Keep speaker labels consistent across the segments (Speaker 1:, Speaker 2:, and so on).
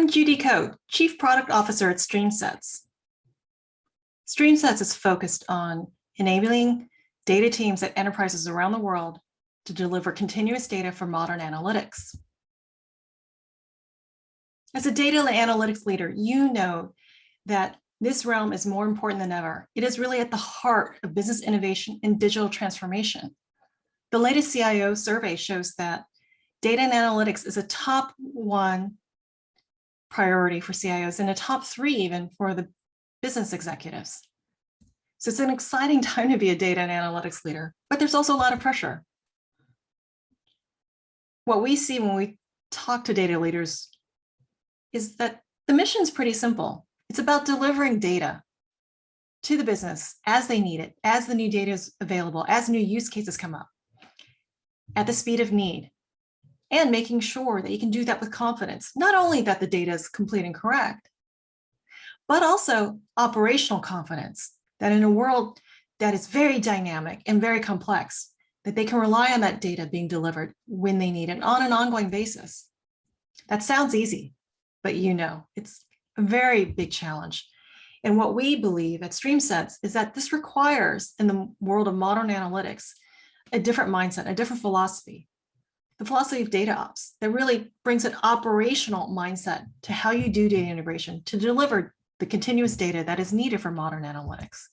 Speaker 1: I'm Judy, Chief Product Officer at StreamSets. StreamSets is focused on enabling data teams at enterprises around the world to deliver continuous data for modern analytics. As a data analytics leader, you know that this realm is more important than ever. It is really at the heart of business innovation and digital transformation. The latest CIO survey shows that data and analytics is a top one priority for CIOs and a top three even for the business executives. So it's an exciting time to be a data and analytics leader, but there's also a lot of pressure. What we see when we talk to data leaders is that the mission is pretty simple. It's about delivering data to the business as they need it, as the new data is available, as new use cases come up, at the speed of need, and making sure that you can do that with confidence. Not only that the data is complete and correct, but also operational confidence, that in a world that is very dynamic and very complex, that they can rely on that data being delivered when they need it on an ongoing basis. That sounds easy, but you know, it's a very big challenge. And what we believe at StreamSets is that this requires, in the world of modern analytics, a different mindset, a different philosophy. The philosophy of DataOps that really brings an operational mindset to how you do data integration to deliver the continuous data that is needed for modern analytics.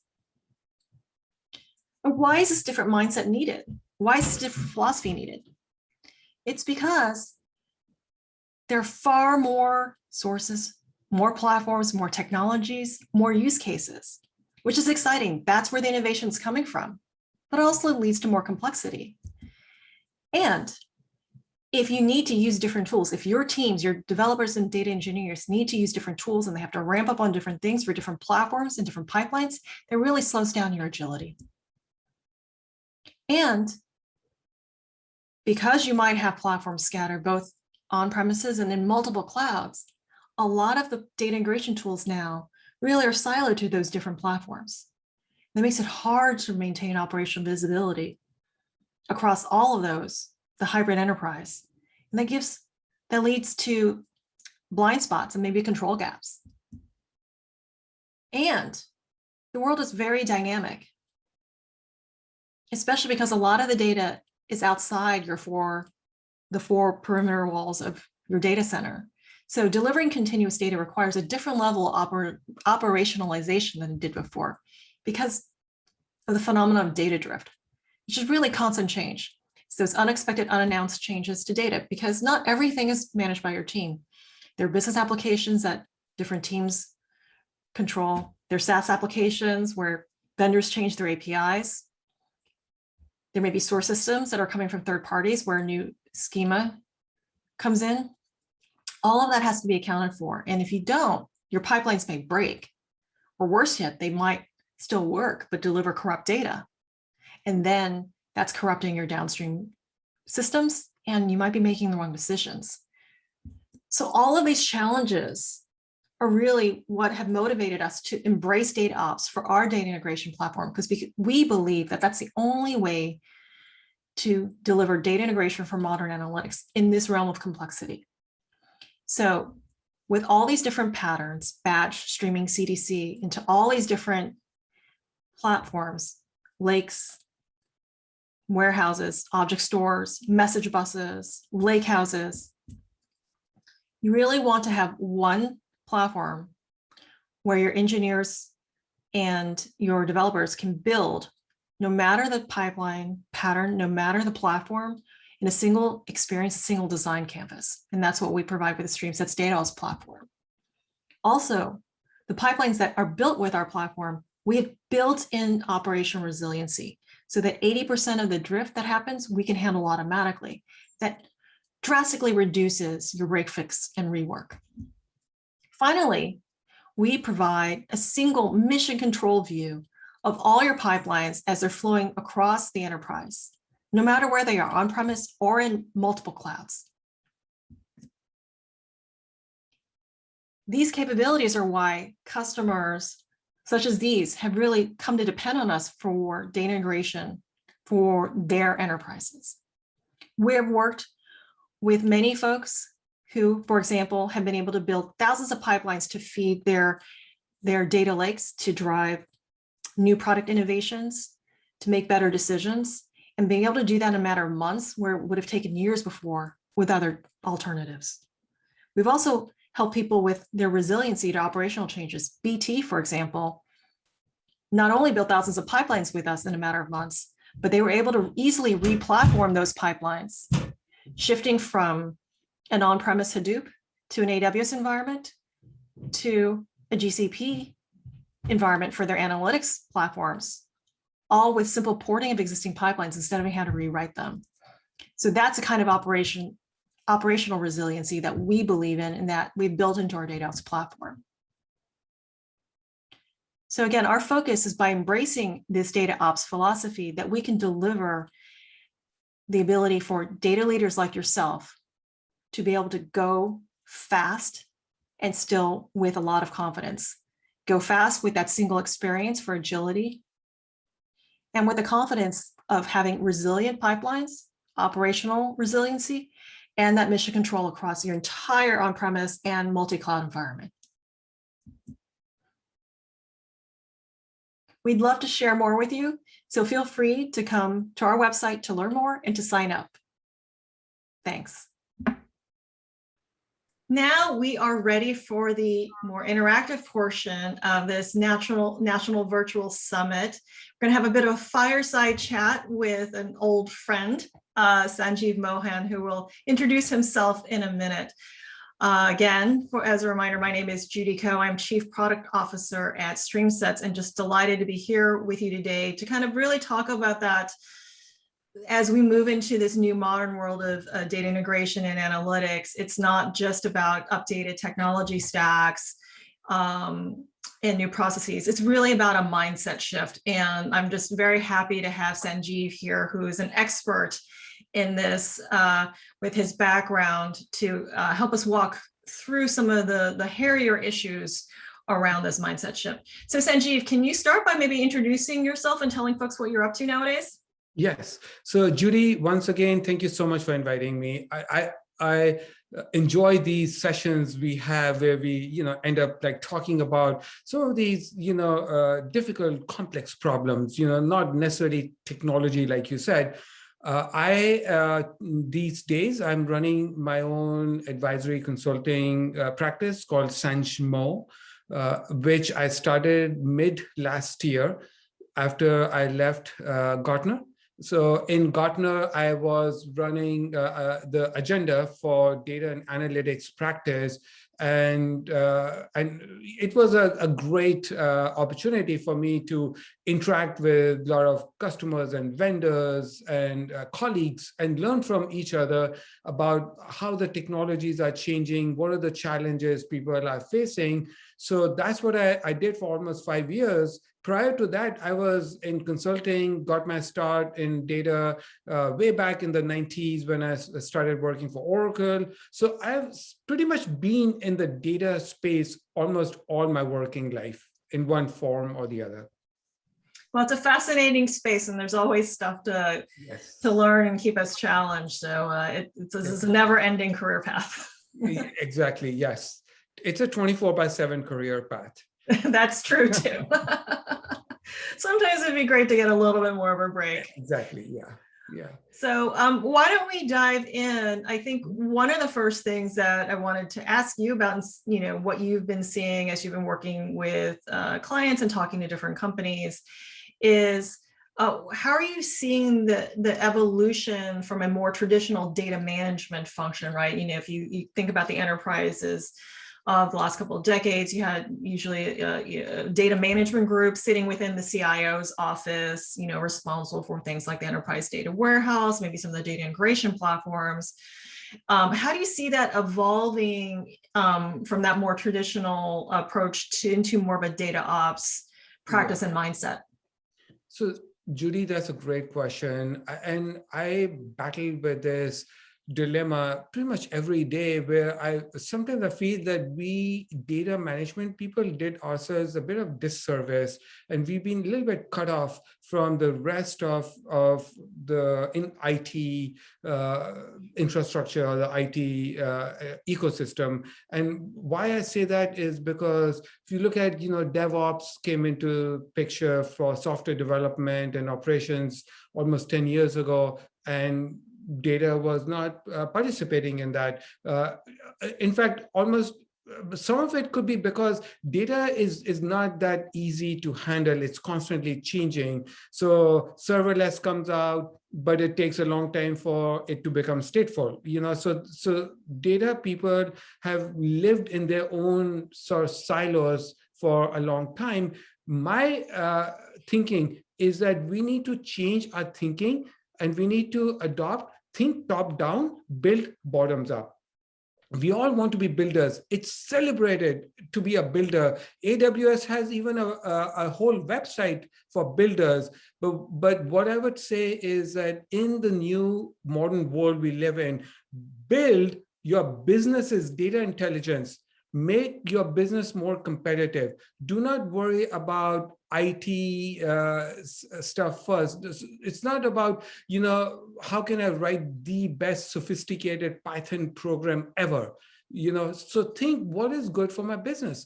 Speaker 1: And why is this different mindset needed? Why is this different philosophy needed? It's because there are far more sources, more platforms, more technologies, more use cases, which is exciting. That's where the innovation is coming from, but it also leads to more complexity. And if you need to use different tools, if your teams, your developers and data engineers need to use different tools and they have to ramp up on different things for different platforms and different pipelines, that really slows down your agility. And because you might have platforms scattered both on premises and in multiple clouds, a lot of the data integration tools now really are siloed to those different platforms. That makes it hard to maintain operational visibility across all of those, the hybrid enterprise. And that leads to blind spots and maybe control gaps. And the world is very dynamic, especially because a lot of the data is outside the four perimeter walls of your data center. So delivering continuous data requires a different level of operationalization than it did before because of the phenomenon of data drift, which is really constant change. So it's unexpected, unannounced changes to data because not everything is managed by your team. There are business applications that different teams control. There are SaaS applications where vendors change their APIs. There may be source systems that are coming from third parties where a new schema comes in. All of that has to be accounted for. And if you don't, your pipelines may break, or worse yet, they might still work, but deliver corrupt data. And then that's corrupting your downstream systems, and you might be making the wrong decisions. So all of these challenges are really what have motivated us to embrace DataOps for our data integration platform, because we believe that that's the only way to deliver data integration for modern analytics in this realm of complexity. So with all these different patterns, batch, streaming, CDC, into all these different platforms, lakes, warehouses, object stores, message buses, lake houses, you really want to have one platform where your engineers and your developers can build, no matter the pipeline pattern, no matter the platform, in a single experience, a single design canvas. And that's what we provide with the StreamSets DataOps platform. Also, the pipelines that are built with our platform, we have built-in operational resiliency so that 80% of the drift that happens, we can handle automatically. That drastically reduces your break, fix, and rework. Finally, we provide a single mission control view of all your pipelines as they're flowing across the enterprise, no matter where they are, on-premise or in multiple clouds. These capabilities are why customers such as these have really come to depend on us for data integration for their enterprises. We have worked with many folks who, for example, have been able to build thousands of pipelines to feed their data lakes to drive new product innovations, to make better decisions, and being able to do that in a matter of months where it would have taken years before with other alternatives. We've also helped people with their resiliency to operational changes. BT, for example, not only built thousands of pipelines with us in a matter of months, but they were able to easily re-platform those pipelines, shifting from an on-premise Hadoop to an AWS environment to a GCP environment for their analytics platforms, all with simple porting of existing pipelines instead of having to rewrite them. So that's a kind of operational resiliency that we believe in and that we've built into our DataOps platform. So again, our focus is by embracing this DataOps philosophy that we can deliver the ability for data leaders like yourself to be able to go fast and still with a lot of confidence. Go fast with that single experience for agility and with the confidence of having resilient pipelines, operational resiliency, and that mission control across your entire on-premise and multi-cloud environment. We'd love to share more with you, so feel free to come to our website to learn more and to sign up. Thanks. Now we are ready for the more interactive portion of this National Virtual Summit. We're going to have a bit of a fireside chat with an old friend, Sanjeev Mohan, who will introduce himself in a minute. Again, as a reminder, my name is Judy. I'm Chief Product Officer at StreamSets, and just delighted to be here with you today to kind of really talk about that as we move into this new modern world of data integration and analytics. It's not just about updated technology stacks and new processes. It's really about a mindset shift. And I'm just very happy to have Sanjeev here, who is an expert in this with his background to help us walk through some of the hairier issues around this mindset shift. So Sanjeev, can you start by maybe introducing yourself and telling folks what you're up to nowadays?
Speaker 2: Yes. So Judy, once again, thank you so much for inviting me. I enjoy these sessions we have where we, end up like talking about some of these, difficult, complex problems, not necessarily technology, like you said. These days, I'm running my own advisory consulting practice called Sanjeev Mohan, which I started mid last year after I left Gartner. So in Gartner, I was running the agenda for data and analytics practice, and it was a great opportunity for me to interact with a lot of customers and vendors and colleagues and learn from each other about how the technologies are changing, what are the challenges people are facing. So that's what I did for almost 5 years. Prior to that, I was in consulting, got my start in data way back in the 90s when I started working for Oracle. So I've pretty much been in the data space almost all my working life in one form or the other.
Speaker 1: Well, it's a fascinating space, and there's always stuff to learn and keep us challenged. So it's a never-ending career path.
Speaker 2: Exactly, yes. It's a 24/7 career path.
Speaker 1: That's true too. Sometimes it'd be great to get a little bit more of a break.
Speaker 2: Exactly, yeah.
Speaker 1: So why don't we dive in? I think one of the first things that I wanted to ask you about, what you've been seeing as you've been working with clients and talking to different companies is how are you seeing the evolution from a more traditional data management function, right? If you think about the enterprises of the last couple of decades, you had usually a data management group sitting within the CIO's office, responsible for things like the enterprise data warehouse, maybe some of the data integration platforms. How do you see that evolving from that more traditional approach into more of a data ops practice and mindset?
Speaker 2: So Judy, that's a great question. And I battled with this dilemma pretty much every day, where I sometimes feel that we data management people did ourselves a bit of disservice, and we've been a little bit cut off from the rest of the IT infrastructure, or the IT ecosystem. And why I say that is because if you look at, DevOps came into picture for software development and operations almost 10 years ago, and data was not participating in that. In fact, almost some of it could be because data is not that easy to handle. It's constantly changing. So serverless comes out, but it takes a long time for it to become stateful. So data people have lived in their own sort of silos for a long time. My thinking is that we need to change our thinking, and we need to think top down, build bottoms up. We all want to be builders. It's celebrated to be a builder. AWS has even a whole website for builders. But what I would say is that in the new modern world we live in, build your business's data intelligence. Make your business more competitive. Do not worry about IT stuff first. It's not about, how can I write the best sophisticated Python program ever? So think, what is good for my business?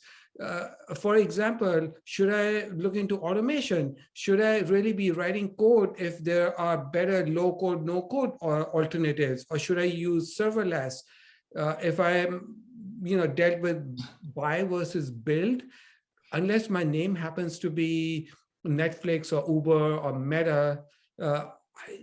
Speaker 2: For example, should I look into automation? Should I really be writing code if there are better low code, no code or alternatives? Or should I use serverless? If I'm dealt with buy versus build, unless my name happens to be Netflix or Uber or Meta,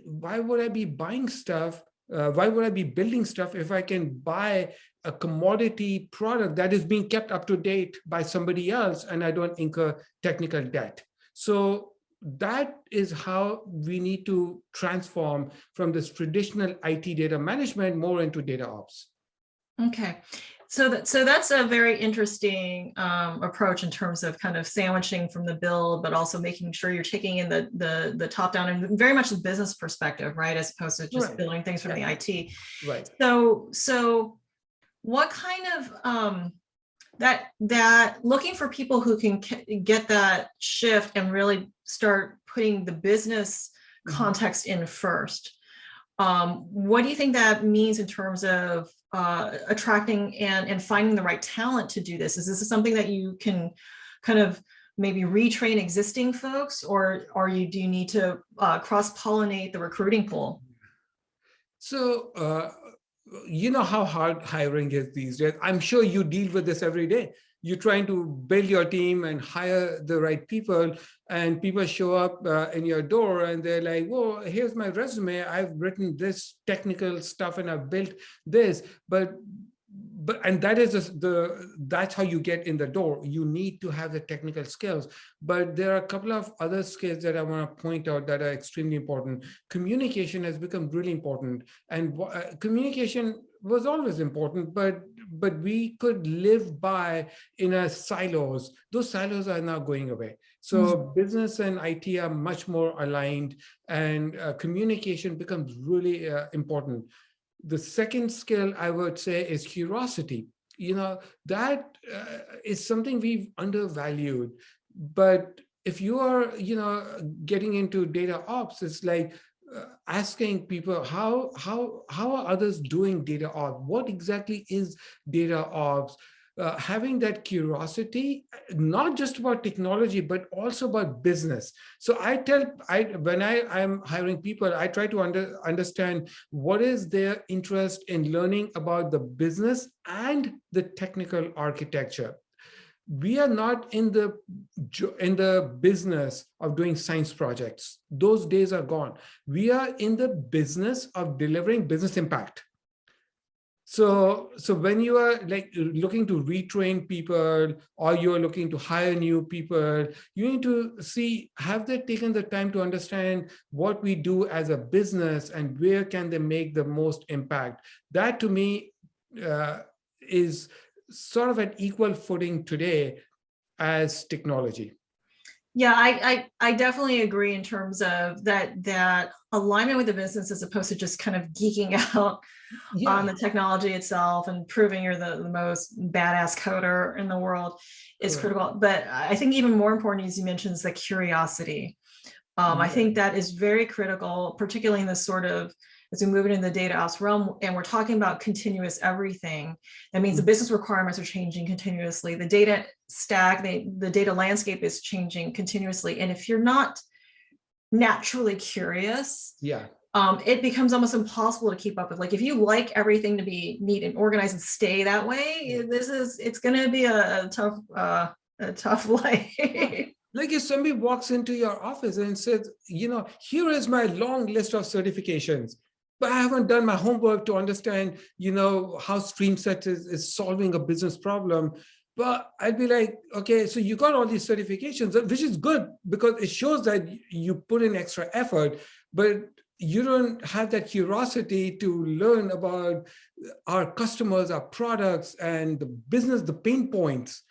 Speaker 2: why would I be buying stuff? Why would I be building stuff if I can buy a commodity product that is being kept up to date by somebody else and I don't incur technical debt? So that is how we need to transform from this traditional IT data management more into DataOps.
Speaker 1: Okay. So that's a very interesting approach in terms of kind of sandwiching from the build, but also making sure you're taking in the top down and very much the business perspective, right? As opposed to just building things from the IT.
Speaker 2: Right.
Speaker 1: So what kind of that looking for people who can get that shift and really start putting the business context in first. What do you think that means in terms of attracting and finding the right talent to do this? Is this something that you can kind of maybe retrain existing folks, or do you need to cross-pollinate the recruiting pool?
Speaker 2: So, how hard hiring is these days. I'm sure you deal with this every day. You're trying to build your team and hire the right people, and people show up in your door and they're like, well, here's my resume. I've written this technical stuff and I've built this, and that's how you get in the door. You need to have the technical skills, but there are a couple of other skills that I want to point out that are extremely important. Communication has become really important, and communication was always important, but we could live by in a silos. Those silos are now going away. So business and IT are much more aligned, and communication becomes really important. The second skill I would say is curiosity. That is something we've undervalued. But if you are, getting into data ops, it's like asking people how are others doing data ops? What exactly is data ops? Having that curiosity, not just about technology, but also about business. So when I'm hiring people, I try to understand what is their interest in learning about the business and the technical architecture. We are not in the business of doing science projects. Those days are gone. We are in the business of delivering business impact. So when you are like looking to retrain people, or you're looking to hire new people, you need to see, have they taken the time to understand what we do as a business and where can they make the most impact? That to me is sort of at equal footing today as technology.
Speaker 1: Yeah, I definitely agree in terms of that alignment with the business as opposed to just kind of geeking out on
Speaker 2: Yeah,
Speaker 1: the technology itself and proving you're the most badass coder in the world is
Speaker 2: correct.
Speaker 1: critical. But I think even more important, as you mentioned, is the curiosity. I
Speaker 2: Yeah,
Speaker 1: think that is very critical, particularly in this sort of, as we move into the data ops realm, and we're talking about continuous everything. That means the business requirements are changing continuously. The data stack, the data landscape is changing continuously. And if you're not naturally curious,
Speaker 2: yeah.
Speaker 1: it becomes almost impossible to keep up with. Like if you like everything to be neat and organized and stay that way, it's going to be a tough life.
Speaker 2: Yeah. Like if somebody walks into your office and says, here is my long list of certifications, but I haven't done my homework to understand, how StreamSets is solving a business problem. But I'd be like, okay, so you got all these certifications, which is good because it shows that you put in extra effort, but you don't have that curiosity to learn about our customers, our products, and the business, the pain points.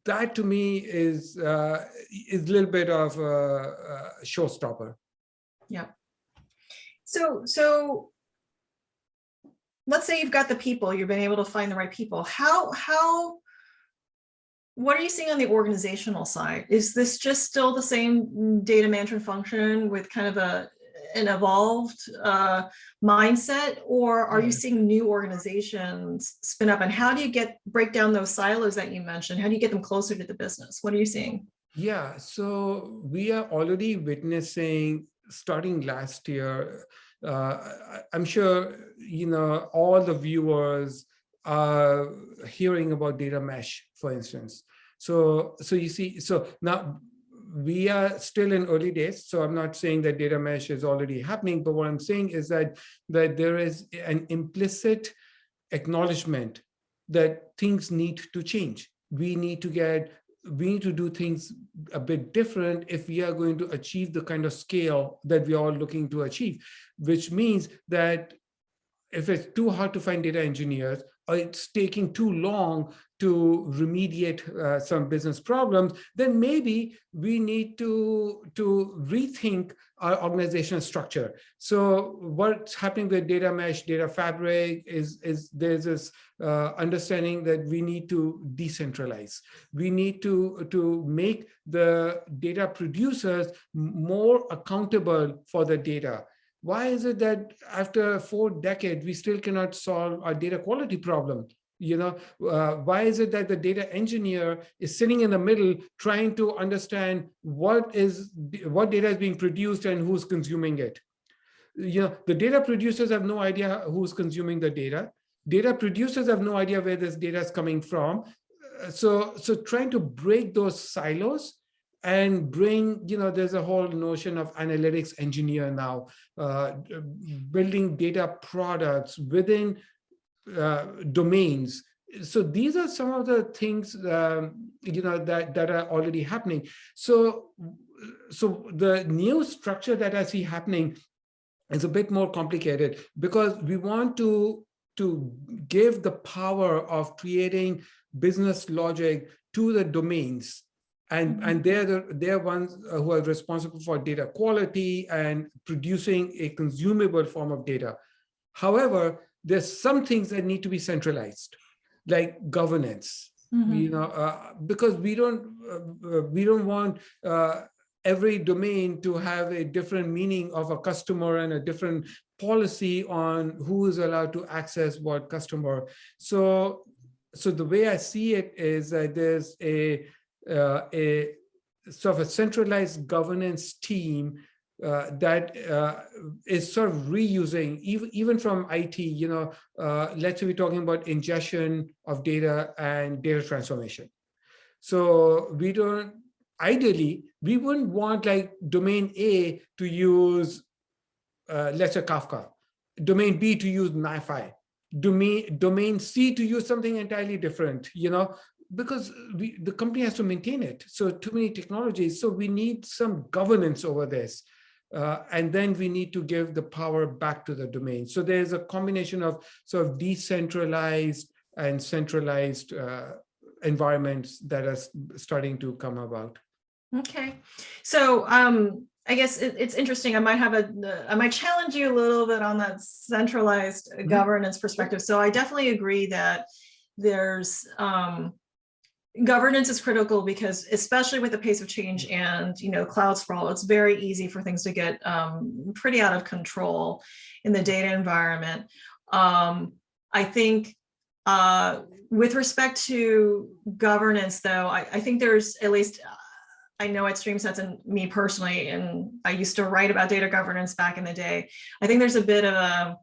Speaker 2: That to me is a little bit of a showstopper.
Speaker 1: Yeah. So let's say you've got the people, you've been able to find the right people. What are you seeing on the organizational side? Is this just still the same data management function with kind of an evolved mindset, or are you seeing new organizations spin up? And how do you break down those silos that you mentioned? How do you get them closer to the business? What are you seeing?
Speaker 2: Yeah, so we are already witnessing, starting last year, I'm sure, all the viewers are hearing about data mesh, for instance. So you see, so now we are still in early days. So I'm not saying that data mesh is already happening, but what I'm saying is that there is an implicit acknowledgement that things need to change. We need to do things a bit different if we are going to achieve the kind of scale that we are all looking to achieve, which means that if it's too hard to find data engineers, or it's taking too long to remediate some business problems, then maybe we need to rethink our organizational structure. So what's happening with data mesh, data fabric is there's this understanding that we need to decentralize. We need to make the data producers more accountable for the data. Why is it that after 4 decades, we still cannot solve our data quality problem? Why is it that the data engineer is sitting in the middle trying to understand what data is being produced and who's consuming it? The data producers have no idea who's consuming the data. Data producers have no idea where this data is coming from. So trying to break those silos and bring, there's a whole notion of analytics engineer now, building data products within domains. So these are some of the things, that are already happening. So the new structure that I see happening is a bit more complicated because we want to give the power of creating business logic to the domains. And they're ones who are responsible for data quality and producing a consumable form of data. However, there's some things that need to be centralized, like governance. Because we don't want every domain to have a different meaning of a customer and a different policy on who is allowed to access what customer. So the way I see it is that there's a sort of a centralized governance team that is sort of reusing, even from IT, let's say we're talking about ingestion of data and data transformation. So ideally, we wouldn't want like domain A to use, let's say Kafka, domain B to use NiFi, domain C to use something entirely different, because the company has to maintain it. So too many technologies. So we need some governance over this. And then we need to give the power back to the domain. So there's a combination of sort of decentralized and centralized environments that are starting to come about.
Speaker 1: Okay. So I guess it's interesting. I might challenge you a little bit on that centralized governance perspective. So I definitely agree that there's governance is critical because especially with the pace of change and cloud sprawl, it's very easy for things to get pretty out of control in the data environment. I think with respect to governance, though, I think there's at least, I know at StreamSets and me personally, and I used to write about data governance back in the day, I think there's a bit of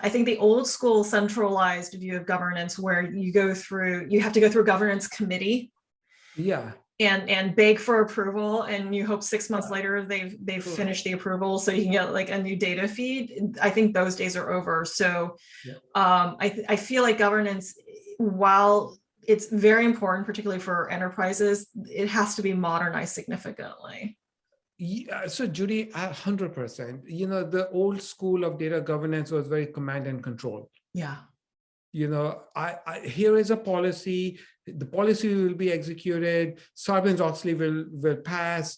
Speaker 1: I think the old school centralized view of governance where you have to go through a governance committee.
Speaker 2: Yeah.
Speaker 1: And beg for approval, and you hope 6 months later they've finished the approval so you can get like a new data feed. I think those days are over. So I feel like governance, while it's very important, particularly for enterprises, it has to be modernized significantly.
Speaker 2: Yeah, so Judy, 100%. The old school of data governance was very command and control.
Speaker 1: Yeah.
Speaker 2: Here is a policy. The policy will be executed. Sarbanes-Oxley will pass,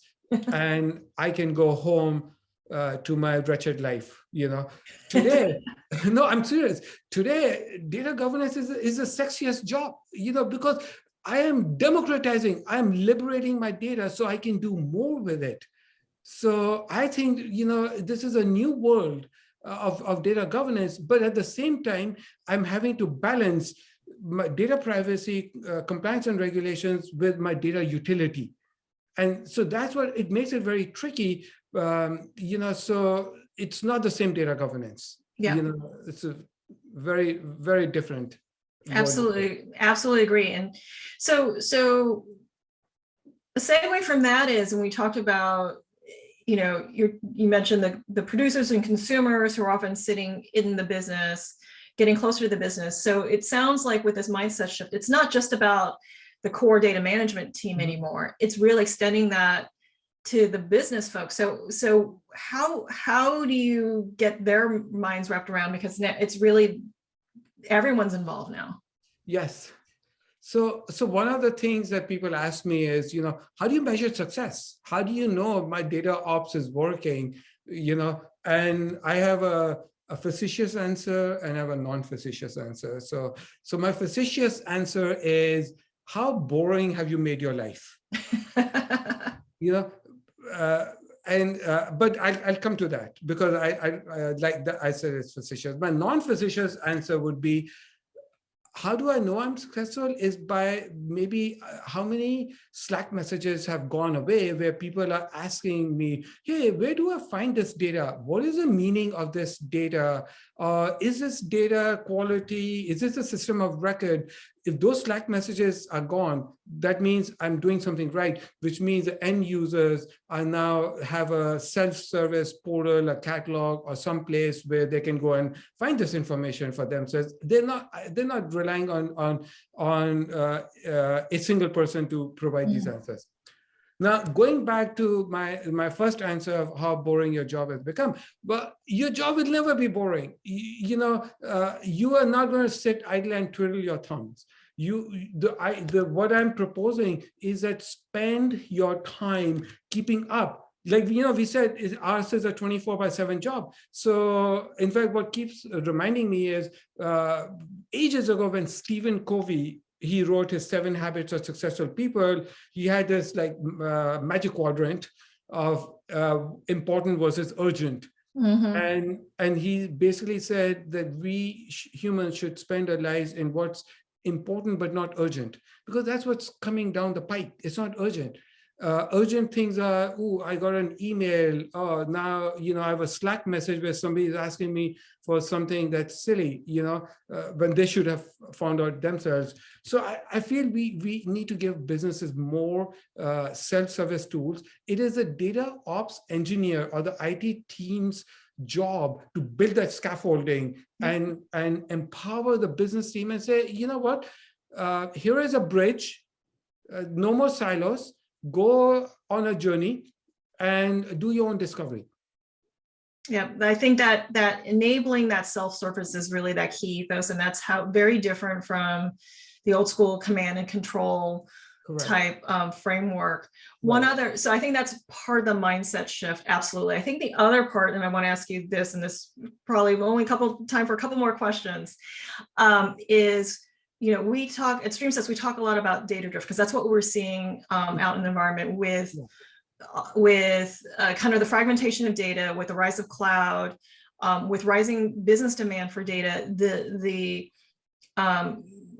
Speaker 2: and I can go home to my wretched life. Today, no, I'm serious. Today, data governance is the sexiest job. Because I am democratizing. I am liberating my data so I can do more with it. So I think, this is a new world of data governance, but at the same time, I'm having to balance my data privacy, compliance and regulations with my data utility. And so that's what it makes it very tricky, so it's not the same data governance.
Speaker 1: Yeah.
Speaker 2: It's a very, very different.
Speaker 1: Absolutely. Absolutely agree. And so the segue from that is, and we talked about, you mentioned the producers and consumers who are often sitting in the business, getting closer to the business. So it sounds like with this mindset shift, it's not just about the core data management team anymore. It's really extending that to the business folks. So how do you get their minds wrapped around? Because it's really everyone's involved now.
Speaker 2: Yes. So one of the things that people ask me is, how do you measure success? How do you know my data ops is working? And I have a facetious answer and I have a non-facetious answer. So my facetious answer is, how boring have you made your life? But I'll come to that because I like that. I said it's facetious. My non-facetious answer would be, how do I know I'm successful is by maybe how many Slack messages have gone away where people are asking me, hey, where do I find this data? What is the meaning of this data? Is this data quality? Is this a system of record? If those Slack messages are gone, that means I'm doing something right, which means the end users are now have a self-service portal, a catalog, or some place where they can go and find this information for themselves. They're not relying on a single person to provide these answers. Now, going back to my first answer of how boring your job has become, but your job will never be boring. You are not going to sit idle and twiddle your thumbs. What I'm proposing is that spend your time keeping up. Like, we said ours is a 24/7 job. So in fact, what keeps reminding me is ages ago when Stephen Covey, he wrote his 7 Habits of Successful People, he had this magic quadrant of important versus urgent. And he basically said that we humans should spend our lives in what's important but not urgent, because that's what's coming down the pipe. It's not urgent. Urgent things are, I got an email. Oh, now, I have a Slack message where somebody is asking me for something that's silly, when they should have found out themselves. So I feel we need to give businesses more self-service tools. It is a data ops engineer or the IT team's job to build that scaffolding and empower the business team and say, you know what, here is a bridge, no more silos. Go on a journey and do your own discovery.
Speaker 1: Yeah, I think that enabling that self-service is really that key ethos, and that's how very different from the old school command and control type framework. One other, so I think that's part of the mindset shift. Absolutely. I think the other part, and I want to ask you this, and this probably only time for a couple more questions, is, we talk at StreamSets, we talk a lot about data drift, because that's what we're seeing out in the environment with kind of the fragmentation of data, with the rise of cloud, with rising business demand for data. The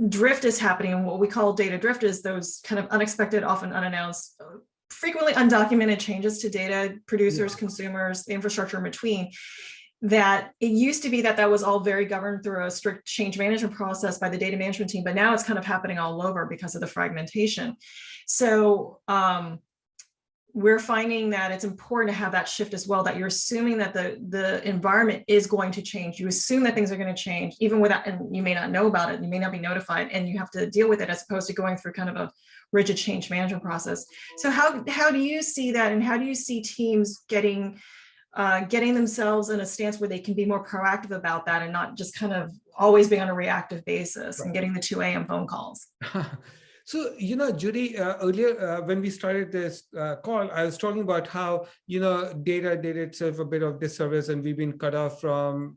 Speaker 1: drift is happening, and what we call data drift is those kind of unexpected, often unannounced, frequently undocumented changes to data producers, consumers, the infrastructure in between. That it used to be that was all very governed through a strict change management process by the data management team, but now it's kind of happening all over because of the fragmentation. So we're finding that it's important to have that shift as well, that you're assuming that the environment is going to change. You assume that things are going to change, even without, and you may not know about it, you may not be notified, and you have to deal with it, as opposed to going through kind of a rigid change management process. So how do you see that, and how do you see teams getting themselves in a stance where they can be more proactive about that, and not just kind of always being on a reactive basis and getting the 2 a.m. phone calls?
Speaker 2: So, Judy, earlier when we started this call, I was talking about how, data did itself a bit of disservice, and we've been cut off from,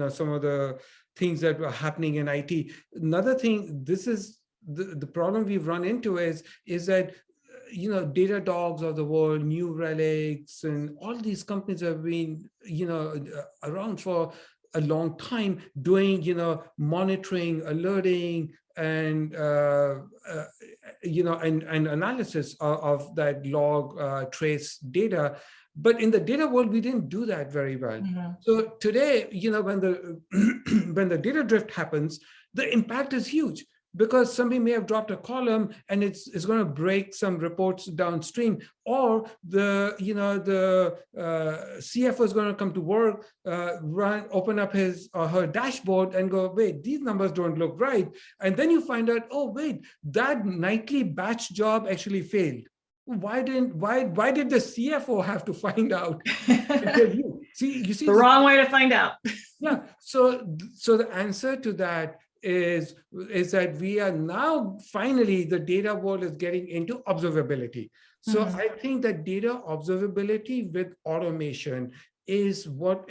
Speaker 2: some of the things that were happening in IT. Another thing, this is the problem we've run into is that, Data Dogs of the world, New Relics, and all these companies have been, around for a long time doing, monitoring, alerting, and and analysis of that log trace data. But in the data world, we didn't do that very well. So today, when the when the data drift happens, the impact is huge, because somebody may have dropped a column and it's going to break some reports downstream, or the CFO is going to come to work, open up his or her dashboard and go, wait, these numbers don't look right, and then you find out, oh wait, that nightly batch job actually failed. Why did the CFO have to find out? You see
Speaker 1: the wrong way to find out.
Speaker 2: Yeah. So the answer to that is that we are now finally, the data world is getting into observability. So I think that data observability with automation is what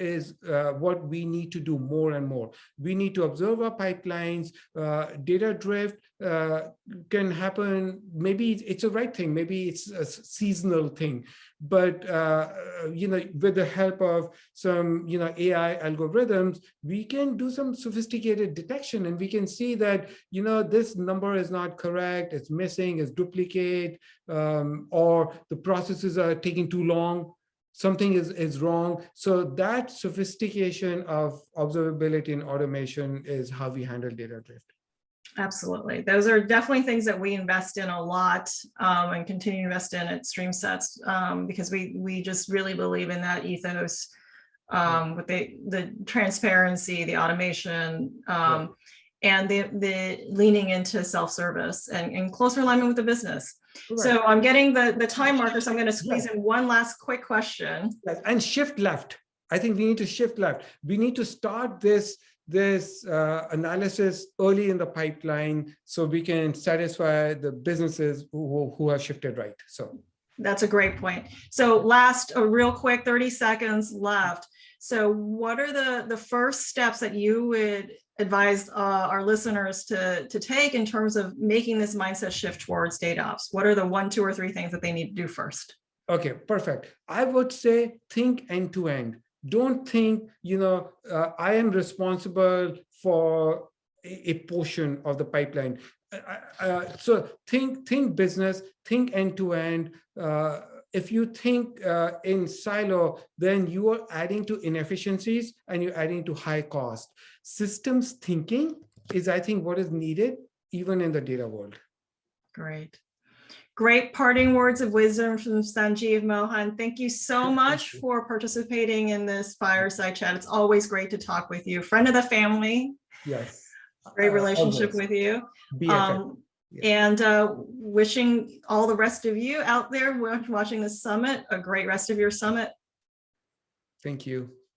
Speaker 2: we need to do more and more. We need to observe our pipelines. Data drift can happen. Maybe it's a right thing. Maybe it's a seasonal thing. But with the help of some AI algorithms, we can do some sophisticated detection, and we can see that this number is not correct. It's missing. It's duplicate, or the processes are taking too long. Something is wrong. So that sophistication of observability and automation is how we handle data drift.
Speaker 1: Absolutely. Those are definitely things that we invest in a lot, and continue to invest in at StreamSets, because we just really believe in that ethos, with the transparency, the automation, and the leaning into self-service and closer alignment with the business. Correct. So I'm getting the time marker, so I'm going to squeeze in one last quick question.
Speaker 2: Yes. And shift left. I think we need to shift left. We need to start this analysis early in the pipeline, so we can satisfy the businesses who have shifted right. So
Speaker 1: that's a great point. So last, a real quick 30 seconds left. So what are the first steps that you would advise our listeners to take in terms of making this mindset shift towards DataOps? What are the 1, 2, or 3 things that they need to do first?
Speaker 2: Okay, perfect. I would say think end to end. Don't think, I am responsible for a portion of the pipeline. So think business, think end to end. If you think in silo, then you are adding to inefficiencies and you're adding to high cost. Systems thinking is, I think, what is needed even in the data world.
Speaker 1: Great. Great parting words of wisdom from Sanjeev Mohan. Thank you so much for participating in this fireside chat. It's always great to talk with you. Friend of the family.
Speaker 2: Yes.
Speaker 1: Great relationship with you. And wishing all the rest of you out there watching this summit a great rest of your summit.
Speaker 2: Thank you.